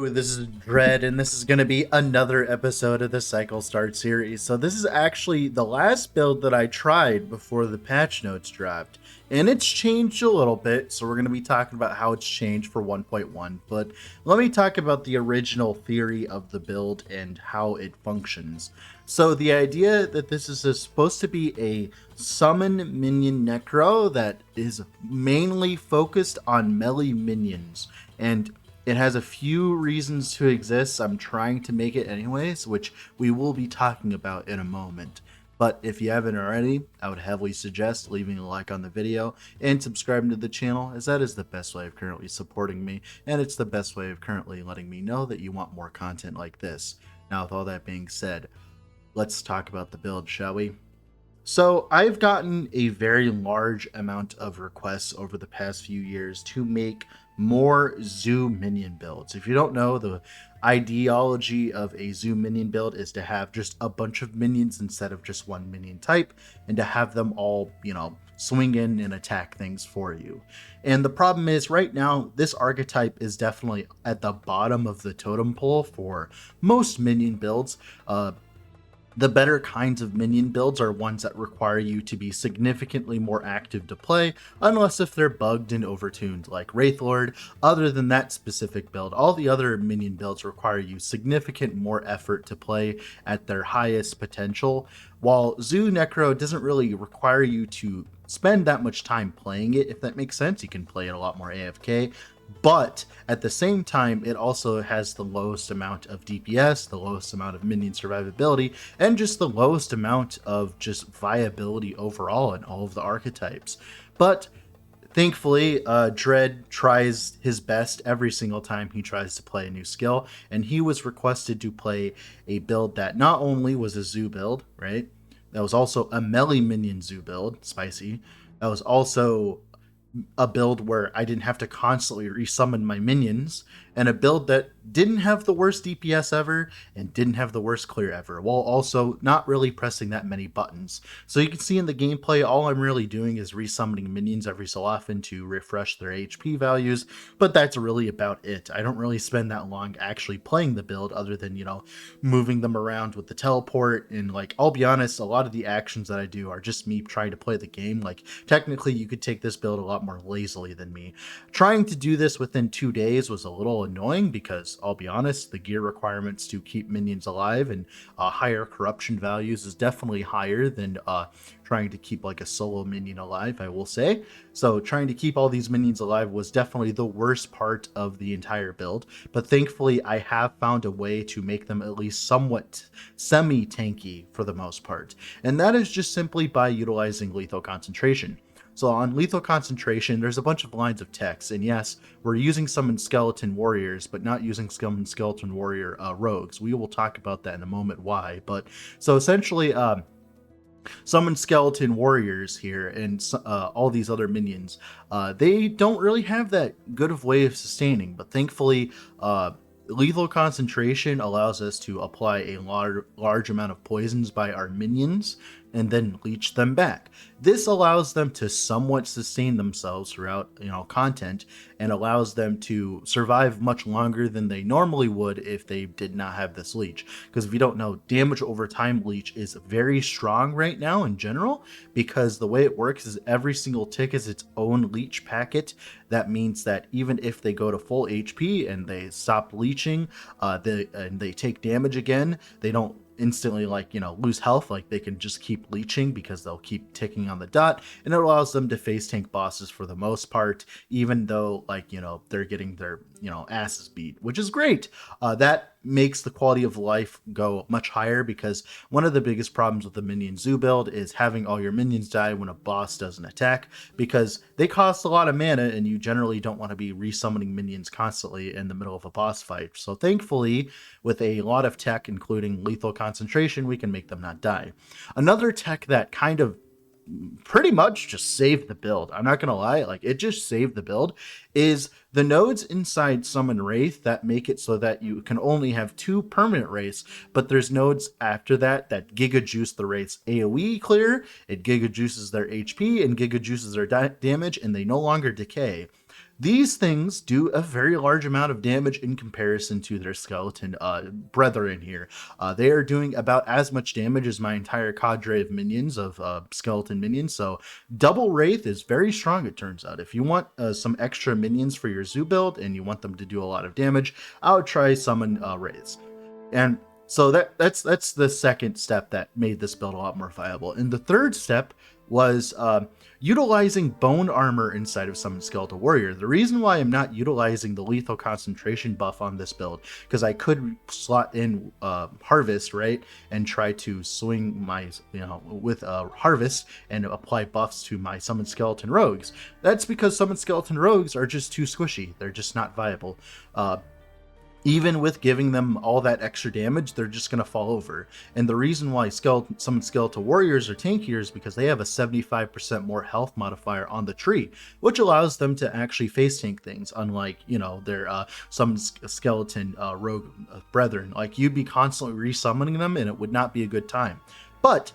This is Dread, and this is going to be another episode of the Cycle Start series. So this is actually the last build that I tried before the patch notes dropped, and it's changed a little bit, so we're going to be talking about how it's changed for 1.1, but let me talk about the original theory of the build and how it functions. So the idea that this is supposed to be a summon minion necro that is mainly focused on melee minions, and it has a few reasons to exist. I'm trying to make it anyways, which we will be talking about in a moment. But if you haven't already, I would heavily suggest leaving a like on the video and subscribing to the channel, as that is the best way of currently supporting me, and it's the best way of currently letting me know that you want more content like this. Now, with all that being said, let's talk about the build, shall we? So I've gotten a very large amount of requests over the past few years to make more zoo minion builds. If you don't know, the ideology of a zoo minion build is to have just a bunch of minions instead of just one minion type, and to have them all, swing in and attack things for you. And the problem is right now, this archetype is definitely at the bottom of the totem pole for most minion builds. The better kinds of minion builds are ones that require you to be significantly more active to play, unless if they're bugged and overtuned like Wraithlord. Other than that specific build, all the other minion builds require you significant more effort to play at their highest potential, while Zoo Necro doesn't really require you to spend that much time playing it, if that makes sense. You can play it a lot more AFK. But at the same time, it also has the lowest amount of DPS, the lowest amount of minion survivability, and just the lowest amount of just viability overall in all of the archetypes. But thankfully, Dread tries his best every single time he tries to play a new skill, and he was requested to play a build that not only was a zoo build, right? That was also a melee minion zoo build, spicy. That was also a build where I didn't have to constantly resummon my minions, and a build that didn't have the worst DPS ever and didn't have the worst clear ever, while also not really pressing that many buttons. So you can see in the gameplay, all I'm really doing is resummoning minions every so often to refresh their HP values, but that's really about it. I don't really spend that long actually playing the build, other than, moving them around with the teleport, and I'll be honest, a lot of the actions that I do are just me trying to play the game. Technically, you could take this build a lot more lazily than me. Trying to do this within 2 days was a little annoying because, I'll be honest, the gear requirements to keep minions alive and higher corruption values is definitely higher than trying to keep a solo minion alive, I will say. So trying to keep all these minions alive was definitely the worst part of the entire build, but thankfully I have found a way to make them at least somewhat semi-tanky for the most part, and that is just simply by utilizing lethal concentration. So on lethal concentration, there's a bunch of lines of text, and yes, we're using summon skeleton warriors, but not using summon skeleton warrior rogues. We will talk about that in a moment why. But so essentially, summon skeleton warriors here and all these other minions, they don't really have that good of way of sustaining, but thankfully, lethal concentration allows us to apply a large amount of poisons by our minions and then leech them back. This allows them to somewhat sustain themselves throughout, content, and allows them to survive much longer than they normally would if they did not have this leech. Because if you don't know, damage over time leech is very strong right now in general, because the way it works is every single tick is its own leech packet. That means that even if they go to full HP and they stop leeching, and they take damage again, they don't instantly lose health. They can just keep leeching because they'll keep ticking on the dot, and it allows them to face tank bosses for the most part, even though they're getting their asses beat, which is great. That makes the quality of life go much higher, because one of the biggest problems with the minion zoo build is having all your minions die when a boss doesn't attack, because they cost a lot of mana and you generally don't want to be resummoning minions constantly in the middle of a boss fight. So thankfully, with a lot of tech, including lethal concentration, we can make them not die. Another tech that kind of pretty much just saved the build, I'm not gonna lie, it just saved the build, is the nodes inside Summon Wraith that make it so that you can only have 2 permanent Wraiths, but there's nodes after that Giga Juice the Wraith's AoE clear, it Giga Juices their HP and Giga Juices their damage, and they no longer decay. These things do a very large amount of damage in comparison to their skeleton brethren here. They are doing about as much damage as my entire cadre of minions, of skeleton minions. So double Wraith is very strong, it turns out. If you want some extra minions for your zoo build and you want them to do a lot of damage, I would try summon Wraiths. And so that's the second step that made this build a lot more viable. And the third step was utilizing bone armor inside of Summon Skeletal Warrior. The reason why I'm not utilizing the lethal concentration buff on this build, because I could slot in Harvest, right, and try to swing my, with Harvest and apply buffs to my Summon Skeleton Rogues. That's because Summon Skeleton Rogues are just too squishy. They're just not viable. Even with giving them all that extra damage, they're just going to fall over. And the reason why some Skeletal Warriors are tankier is because they have a 75% more health modifier on the tree, which allows them to actually face tank things, unlike, their some Skeleton Rogue brethren. Like, you'd be constantly resummoning them, and it would not be a good time. But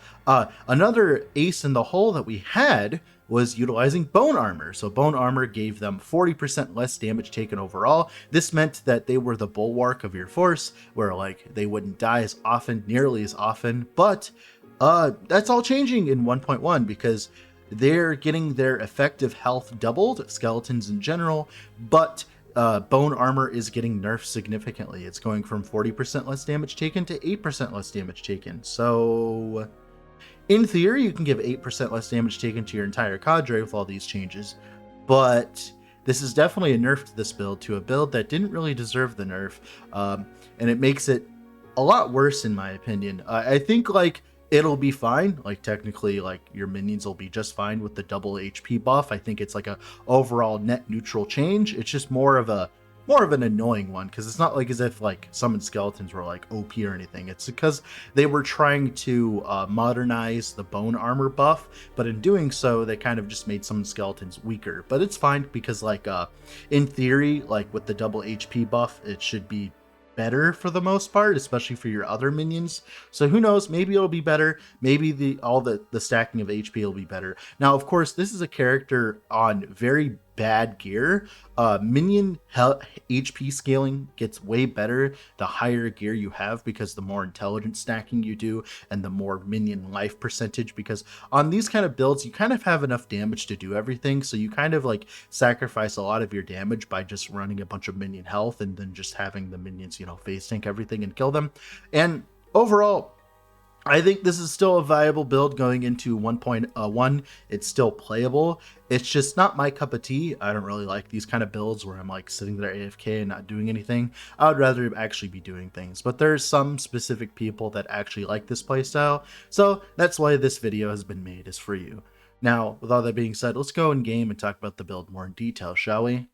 another ace in the hole that we had was utilizing bone armor. So bone armor gave them 40% less damage taken overall. This meant that they were the bulwark of your force, where like they wouldn't die as often, nearly as often. But that's all changing in 1.1 because they're getting their effective health doubled, skeletons in general, but bone armor is getting nerfed significantly. It's going from 40% less damage taken to 8% less damage taken. So in theory, you can give 8% less damage taken to your entire cadre with all these changes, but this is definitely a nerf to this build, to a build that didn't really deserve the nerf, and it makes it a lot worse in my opinion. I think like it'll be fine, like technically like your minions will be just fine with the double HP buff. I think it's like a overall net neutral change. It's just more of an annoying one, because it's not like as if like Summon Skeletons were like OP or anything. It's because they were trying to modernize the bone armor buff, but in doing so they kind of just made Summon Skeletons weaker. But it's fine because like in theory, like with the double HP buff, it should be better for the most part, especially for your other minions. So who knows, maybe it'll be better. Maybe the stacking of HP will be better. Now of course this is a character on very bad gear. Minion HP scaling gets way better the higher gear you have, because the more intelligent stacking you do and the more minion life percentage, because on these kind of builds you kind of have enough damage to do everything, so you kind of like sacrifice a lot of your damage by just running a bunch of minion health and then just having the minions face tank everything and kill them. And overall I think this is still a viable build going into 1.1. It's still playable. It's just not my cup of tea. I don't really like these kind of builds where I'm like sitting there AFK and not doing anything. I would rather actually be doing things. But there's some specific people that actually like this playstyle, so that's why this video has been made, is for you. Now, with all that being said, let's go in game and talk about the build more in detail, shall we?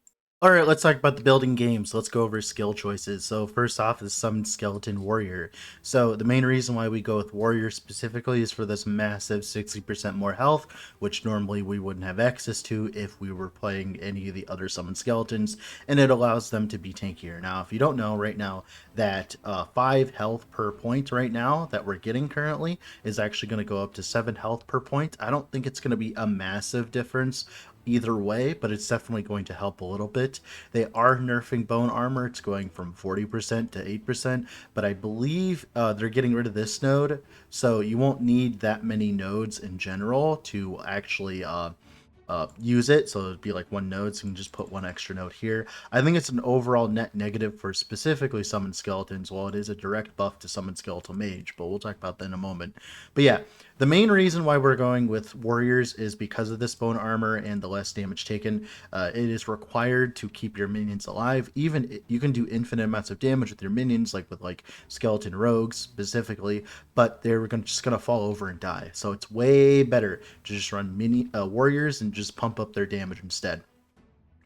Alright, let's talk about the building games. Let's go over skill choices. So first off is Summoned Skeleton Warrior. So the main reason why we go with Warrior specifically is for this massive 60% more health, which normally we wouldn't have access to if we were playing any of the other Summoned Skeletons, and it allows them to be tankier. Now, if you don't know right now, that 5 health per point right now that we're getting currently is actually going to go up to 7 health per point. I don't think it's going to be a massive difference either way, but it's definitely going to help a little bit. They are nerfing bone armor. It's going from 40% to 8%, but I believe they're getting rid of this node, so you won't need that many nodes in general to actually use it. So it'd be like one node, so you can just put one extra node here. I think it's an overall net negative for specifically Summoned Skeletons, while it is a direct buff to Summoned Skeletal Mage, but we'll talk about that in a moment. But yeah, the main reason why we're going with Warriors is because of this bone armor and the less damage taken. It is required to keep your minions alive. Even you can do infinite amounts of damage with your minions, like with like Skeleton Rogues specifically, but they're just gonna fall over and die. So it's way better to just run Warriors and just pump up their damage instead.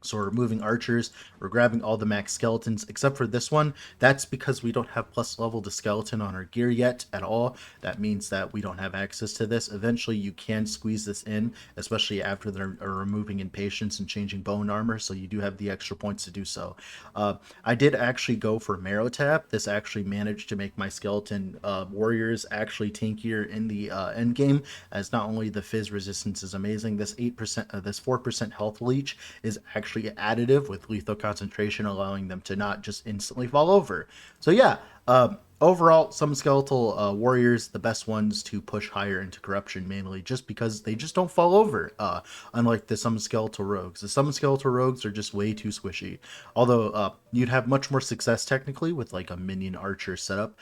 So we're removing archers, we're grabbing all the max skeletons except for this one. That's because we don't have plus level to skeleton on our gear yet at all. That means that we don't have access to this. Eventually you can squeeze this in, especially after they're removing impatience and changing bone armor, so you do have the extra points to do so. I did actually go for Marrow Tap. This actually managed to make my skeleton warriors actually tankier in the end game, as not only the fizz resistance is amazing, this 8%, this 4% health leech is actually actually additive with lethal concentration, allowing them to not just instantly fall over. So yeah, overall, some skeletal warriors, the best ones to push higher into corruption, mainly just because they just don't fall over. Unlike the some skeletal rogues, the some skeletal rogues are just way too squishy. Although you'd have much more success technically with like a minion archer setup.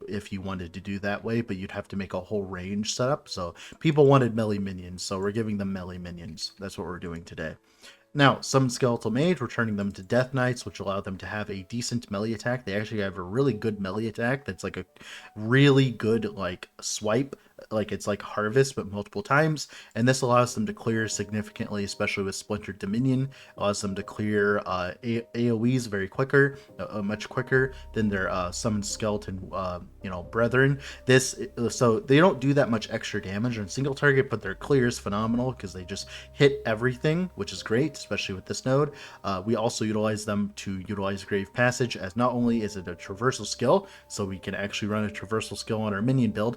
If you wanted to do that way, but you'd have to make a whole range setup. So people wanted melee minions, so we're giving them melee minions. That's what we're doing today. Now, some Skeletal Mage, we're turning them to Death Knights, which allow them to have a decent melee attack. They actually have a really good melee attack that's like a really good, like, swipe. Like, it's like Harvest, but multiple times. And this allows them to clear significantly, especially with Splintered Dominion. Allows them to clear AoEs very quicker, much quicker than their Summoned Skeleton, brethren. So they don't do that much extra damage on single target, but their clear is phenomenal because they just hit everything, which is great, especially with this node. We also utilize them to utilize Grave Passage, as not only is it a traversal skill, so we can actually run a traversal skill on our minion build,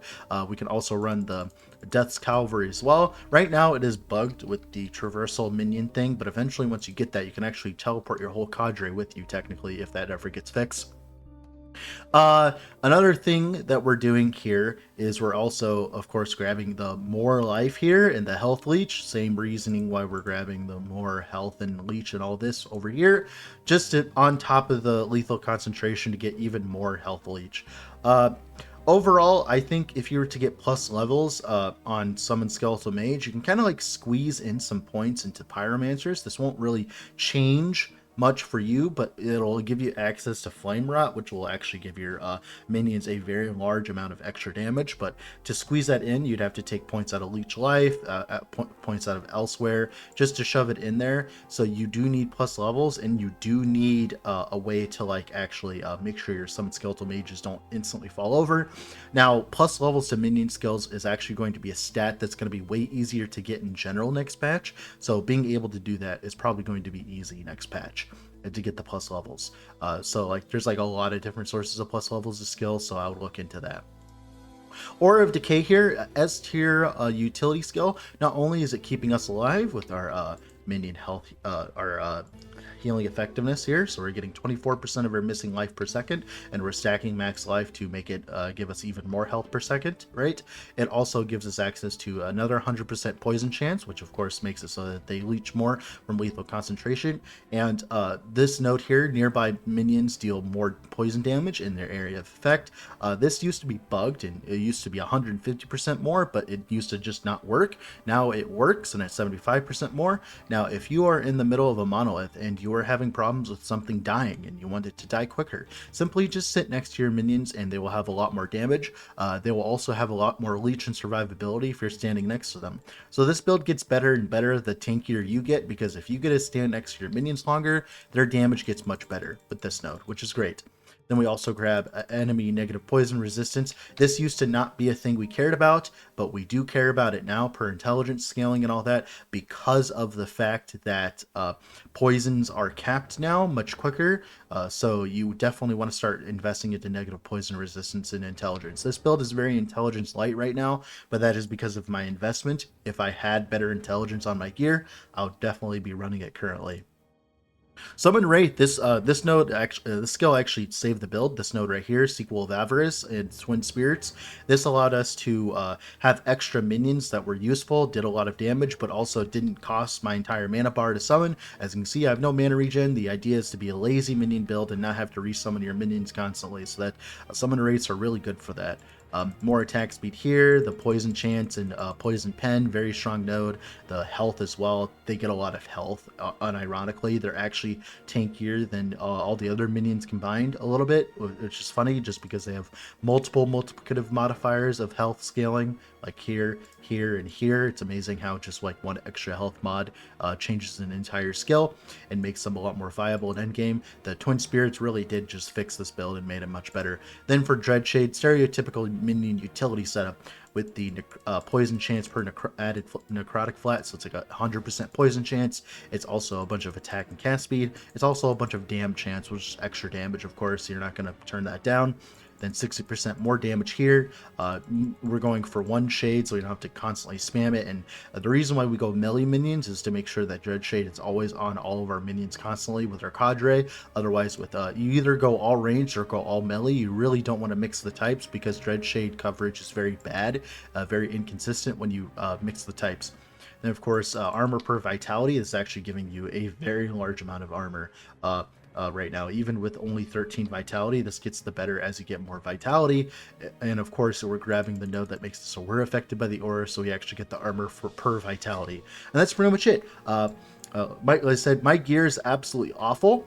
we can also run the Death's Cavalry as well. Right now it is bugged with the traversal minion thing, but eventually once you get that, you can actually teleport your whole cadre with you, technically, if that ever gets fixed. Another thing that we're doing here is we're also, of course, grabbing the more life here and the health leech. Same reasoning why we're grabbing the more health and leech and all this over here, just on top of the lethal concentration to get even more health leech. Overall, I think if you were to get plus levels on Summon Skeletal Mage, you can kind of like squeeze in some points into Pyromancers. This won't really change much for you, but it'll give you access to Flame Rot, which will actually give your minions a very large amount of extra damage. But to squeeze that in, you'd have to take points out of Leech Life, points out of elsewhere, just to shove it in there. So you do need plus levels, and you do need a way to like actually make sure your Summoned Skeletal Mages don't instantly fall over. Now, plus levels to minion skills is actually going to be a stat that's going to be way easier to get in general next patch. So being able to do that is probably going to be easy next patch to get the plus levels. So like there's like a lot of different sources of plus levels of skills, so I would look into that. Aura of Decay here, S tier utility skill. Not only is it keeping us alive with our minion health, our healing effectiveness here, so we're getting 24% of our missing life per second, and we're stacking max life to make it give us even more health per second, right? It also gives us access to another 100% poison chance, which of course makes it so that they leech more from lethal concentration. And this note here, nearby minions deal more poison damage in their area of effect. This used to be bugged, and it used to be 150% more, but it used to just not work. Now it works, and it's 75% more. Now, if you are in the middle of a monolith and you are having problems with something dying and you want it to die quicker, simply just sit next to your minions and they will have a lot more damage. They will also have a lot more leech and survivability if you're standing next to them. So this build gets better and better the tankier you get, because if you get to stand next to your minions longer, their damage gets much better with this node, which is great. Then we also grab enemy negative poison resistance. This used to not be a thing we cared about, but we do care about it now per intelligence scaling and all that, because of the fact that poisons are capped now much quicker. So you definitely want to start investing into negative poison resistance and intelligence. This build is very intelligence light right now, but that is because of my investment. If I had better intelligence on my gear, I would definitely be running it currently. Summon Wraith, this node actually, this skill actually saved the build. This node right here, Sequel of Avarice and Twin Spirits. This allowed us to have extra minions that were useful, did a lot of damage, but also didn't cost my entire mana bar to summon. As you can see, I have no mana regen. The idea is to be a lazy minion build and not have to resummon your minions constantly, so that Summon Wraiths are really good for that. More attack speed here, the poison chance and poison pen, very strong node. The health as well, they get a lot of health. Unironically, they're actually tankier than all the other minions combined a little bit, which is funny just because they have multiple multiplicative modifiers of health scaling, like here, here, and here. It's amazing how just like one extra health mod changes an entire skill and makes them a lot more viable in endgame. The Twin Spirits really did just fix this build and made it much better. Then for Dreadshade, stereotypical minion utility setup with the poison chance per added necrotic flat, so it's like 100% poison chance. It's also a bunch of attack and cast speed. It's also a bunch of dam chance, which is extra damage, of course, so you're not going to turn that down. then 60% more damage here. We're going for one shade, so we don't have to constantly spam it. And the reason why we go melee minions is to make sure that Dread Shade is always on all of our minions constantly with our cadre. Otherwise, with you either go all ranged or go all melee. You really don't want to mix the types because Dread Shade coverage is very bad, very inconsistent when you mix the types. Then, of course, armor per vitality is actually giving you a very large amount of armor right now. Even with only 13 vitality, this gets the better as you get more vitality. And of course, we're grabbing the node that makes it so we're affected by the aura, so we actually get the armor for per vitality. And that's pretty much it. Like I said, my gear is absolutely awful.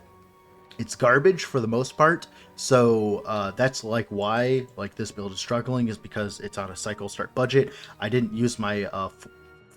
It's garbage for the most part, so that's like why like this build is struggling, is because it's on a cycle start budget. I didn't use my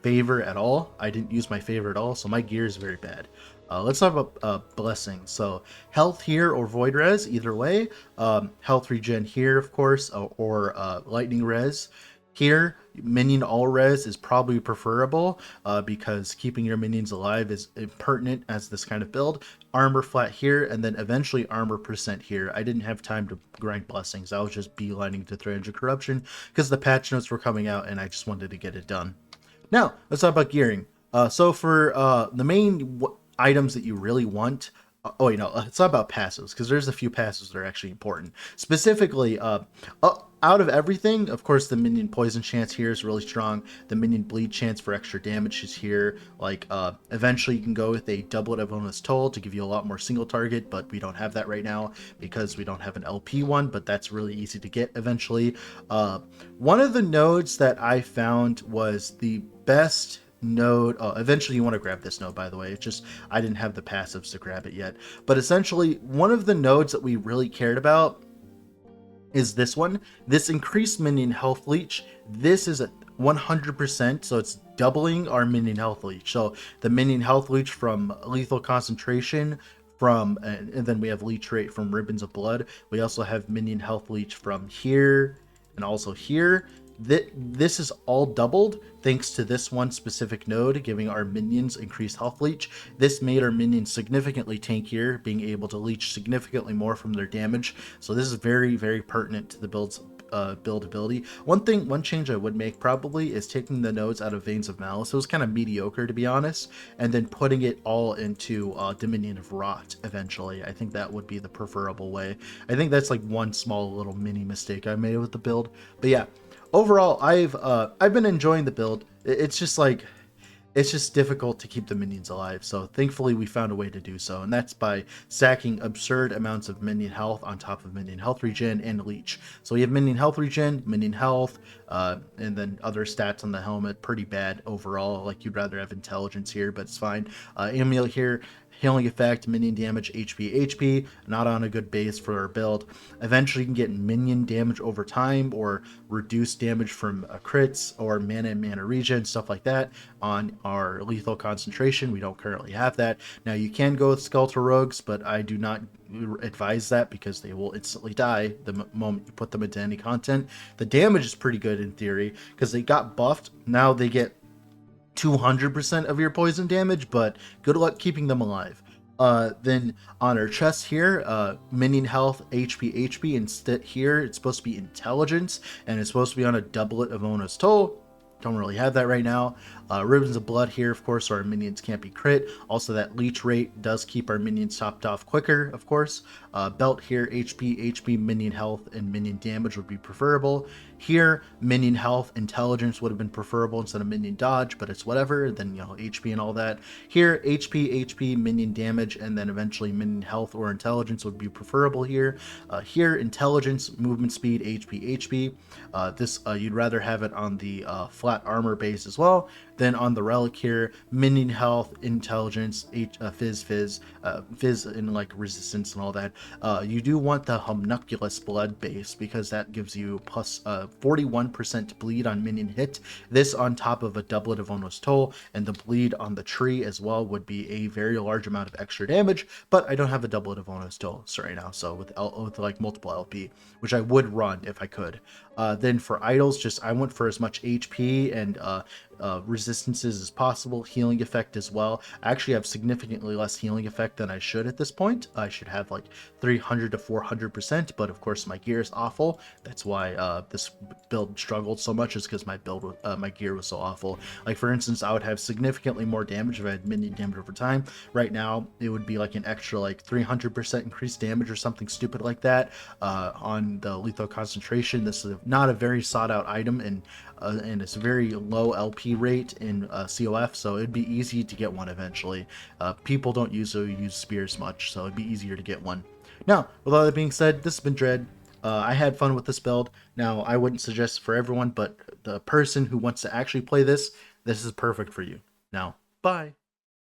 favor at all. I didn't use my favor at all, so my gear is very bad. Let's talk about blessings. So health here or void res, either way. Health regen here, of course, or lightning res. Here, minion all res is probably preferable because keeping your minions alive is pertinent as this kind of build. Armor flat here, and then eventually armor percent here. I didn't have time to grind blessings. I was just beelining to 300 corruption because the patch notes were coming out and I just wanted to get it done. Now, let's talk about gearing. So for the main items that you really want, it's not about passives, because there's a few passives that are actually important. Specifically, out of everything, of course, the minion poison chance here is really strong. The minion bleed chance for extra damage is here. Like, eventually you can go with a doublet of bonus toll to give you a lot more single target, but we don't have that right now because we don't have an LP one, but that's really easy to get eventually. One of the nodes that I found was the best node. Eventually you want to grab this node, by the way. It's just I didn't have the passives to grab it yet, but essentially one of the nodes that we really cared about is this one. This increased minion health leech. This is at 100%, so it's doubling our minion health leech. So the minion health leech from lethal concentration, and then we have leech rate from ribbons of blood. We also have minion health leech from here and also here. This is all doubled thanks to this one specific node giving our minions increased health leech. This made our minions significantly tankier, being able to leech significantly more from their damage. So this is very, very pertinent to the build's buildability. One change I would make probably is taking the nodes out of Veins of Malice. It was kind of mediocre, to be honest, and then putting it all into Dominion of Rot eventually. I think that would be the preferable way. I think that's like one small little mini mistake I made with the build. But yeah, overall, I've been enjoying the build. It's just difficult to keep the minions alive. So thankfully we found a way to do so, and that's by stacking absurd amounts of minion health on top of minion health regen and leech. So we have minion health regen, minion health, and then other stats on the helmet. Pretty bad overall. Like, you'd rather have intelligence here, but it's fine. Amulet here, healing effect, minion damage, HP, not on a good base for our build. Eventually you can get minion damage over time, or reduced damage from crits, or mana and mana regen, stuff like that on our lethal concentration. We don't currently have that. Now you can go with skeletal rogues, but I do not advise that because they will instantly die the moment you put them into any content. The damage is pretty good in theory because they got buffed. Now they get 200% of your poison damage, but good luck keeping them alive. Then on our chest here, minion health, HP, instead here it's supposed to be intelligence, and it's supposed to be on a doublet of Ona's Toll. Don't really have that right now. Ribbons of blood here, of course, so our minions can't be crit. Also, that leech rate does keep our minions topped off quicker, of course. Belt here, HP, minion health, and minion damage would be preferable. Here, minion health, intelligence would have been preferable instead of minion dodge, but it's whatever. Then, HP and all that. Here, HP, minion damage, and then eventually minion health or intelligence would be preferable here. Here, intelligence, movement speed, HP. This you'd rather have it on the flat armor base as well. Then on the relic here, minion health, intelligence, fizz and like resistance and all that. You do want the homunculus blood base because that gives you plus 41% bleed on minion hit. This on top of a doublet of Ona's Toll, and the bleed on the tree as well would be a very large amount of extra damage. But I don't have a doublet of Ona's Toll right now, so with like multiple LP, which I would run if I could. Then for idols, I went for as much HP and resistances as possible, healing effect as well. I actually have significantly less healing effect than I should at this point. I should have like 300 to 400%, but of course my gear is awful. That's why this build struggled so much, is because my gear was so awful. Like for instance, I would have significantly more damage if I had minion damage over time. Right now, it would be like an extra like 300% increased damage or something stupid like that on the lethal concentration. This is not a very sought out item, and it's a very low LP rate in COF, so it'd be easy to get one eventually. People don't usually use spears much, so it'd be easier to get one. Now, with all that being said, this has been Dread. I had fun with this build. Now, I wouldn't suggest it for everyone, but the person who wants to actually play this, this is perfect for you. Now, bye.